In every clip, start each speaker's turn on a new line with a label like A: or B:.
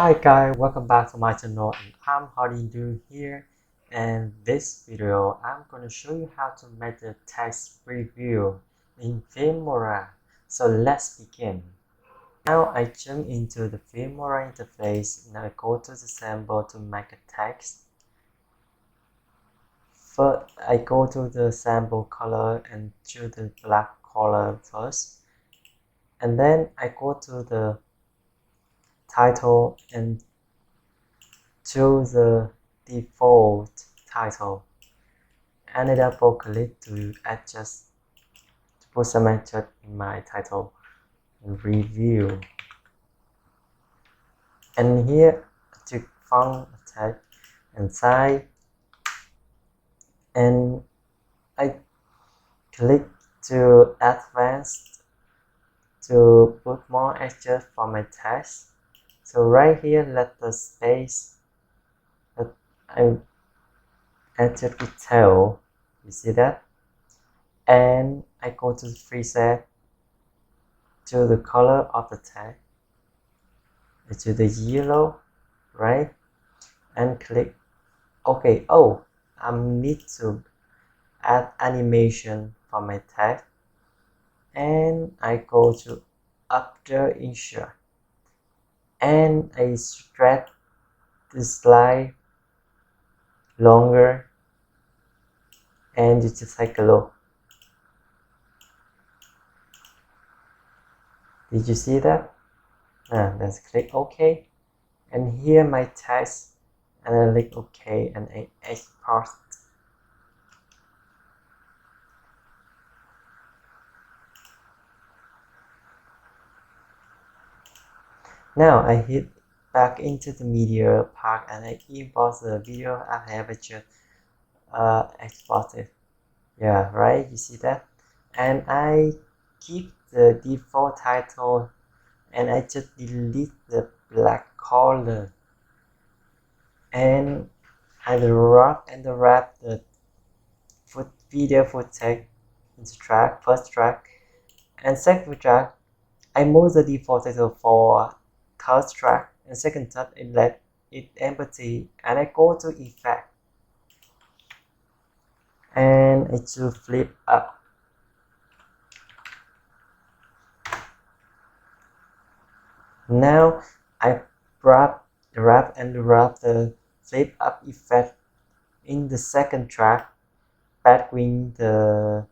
A: Hi guys, welcome back to my channel and I'm Hardy here. And this video I'm going to show you how to make the text preview in Filmora. So let's begin. Now I jump into the Filmora interface and I go to the sample to make a text. First I go to the sample color and choose the black color first. And then I go to the title and choose the default title and I double click to adjust to put some adjust in my title and review. And here to font text and size, and I click to advanced to put more adjust for my text. So right here let the space that I adjust detail, you see that, and I go to the preset to the color of the text to the yellow, right, and click OK. Oh, I need to add animation for my text, and I go to after insert and I stretch the slide longer, and you just take a look. Did you see that? Let's click OK, and here my text, and I click OK and I export. Now I hit back into the media part and I import the video I have just exported. Yeah, right, you see that? And I keep the default title and I just delete the black color, and I wrap the video footage into track, first track, and second track. I move the default title for third track and second track and let it empty, and I go to effect and I choose flip up. Now I wrap the flip up effect in the second track between the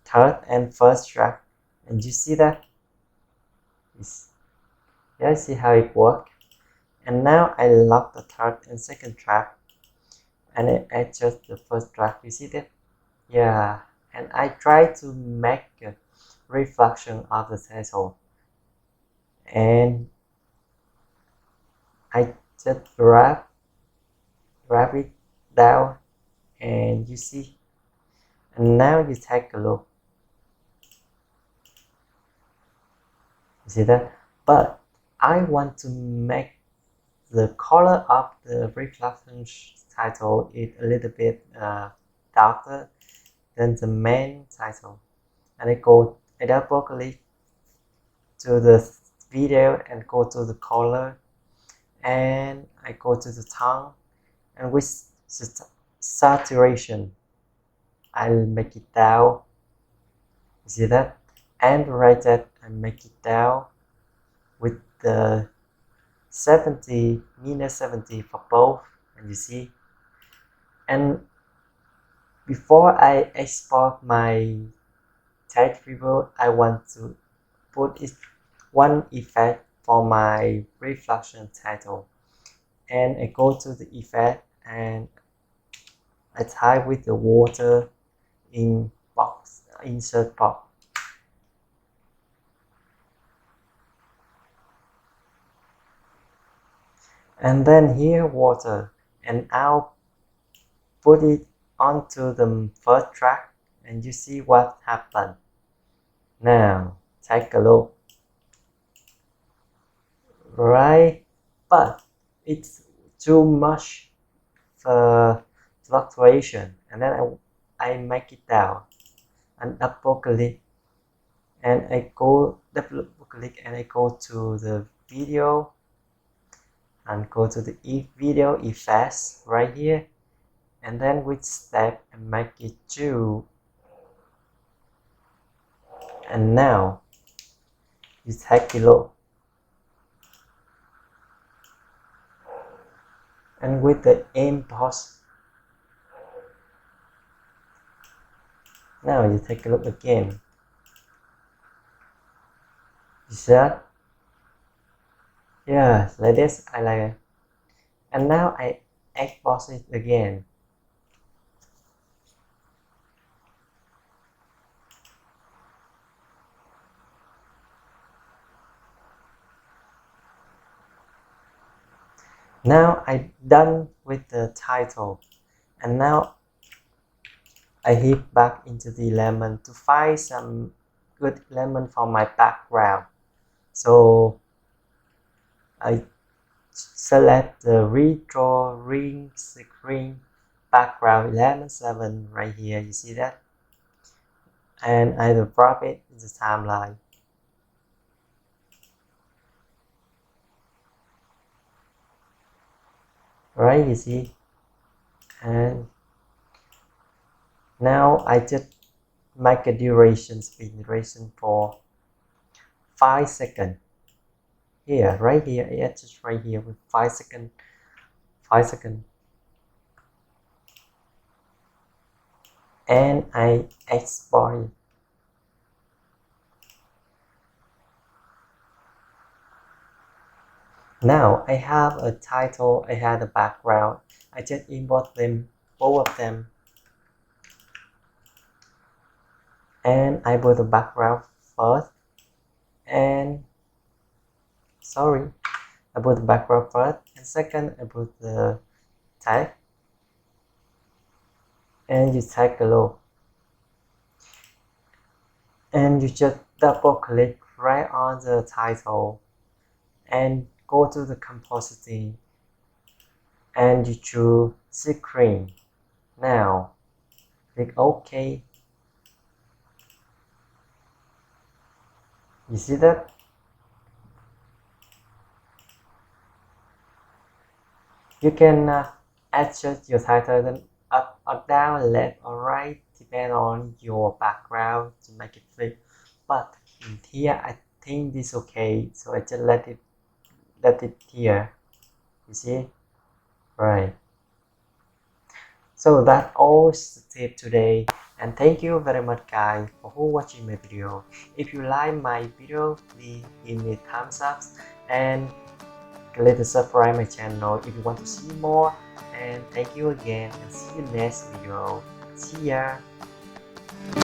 A: third and first track, and you see that? Yeah, see how it works. And now I lock the third and second track and I adjust the first track. You see that? Yeah, and I try to make a reflection of the title, and I just wrap it down, and you see. And now you take a look. You see that? But I want to make the color of the reflection title is a little bit darker than the main title, and I double click to the video and go to the color, and I go to the tone, and with saturation I'll make it down. You see that? And right that I make it down with the 70 for both, and you see. And before I export my text preview, I want to put one effect for my reflection title, and I go to the effect and I type with the water in box, insert box. And then here water, and I'll put it onto the first track, and you see what happened. Now take a look, right? But it's too much fluctuation, and then I make it down and double click, and I go double click and I go to the video and go to the video effects right here, and then with step and make it 2. And now you take a look, and with the impulse, now you take a look again. You see that? Yeah, like this. I like it. And now I export it again. Now I'm done with the title, and now I hit back into the element to find some good element for my background. So I select the redrawing screen background element 7 right here. You see that? And I will drop it in the timeline. Right, you see? And now I just make a speed duration for 5 seconds. Here, right here, it's just right here with 5 seconds. 5 seconds. And I export it. Now I have a title, I have a background. I just import them, both of them. And I put the background first. And sorry, I put the background first. And second, I put the tag. And you take a look. And you just double click right on the title. And go to the compositing. And you choose screen. Now, click OK. You see that? You can adjust your title up or down, left or right, depend on your background to make it fit. But in here, I think this okay, so I just let it here. You see, right? So that's all the tip today, and thank you very much guys for watching my video. If you like my video, please give me a thumbs up and click to subscribe my channel if you want to see more. And thank you again, and see you next video. See ya.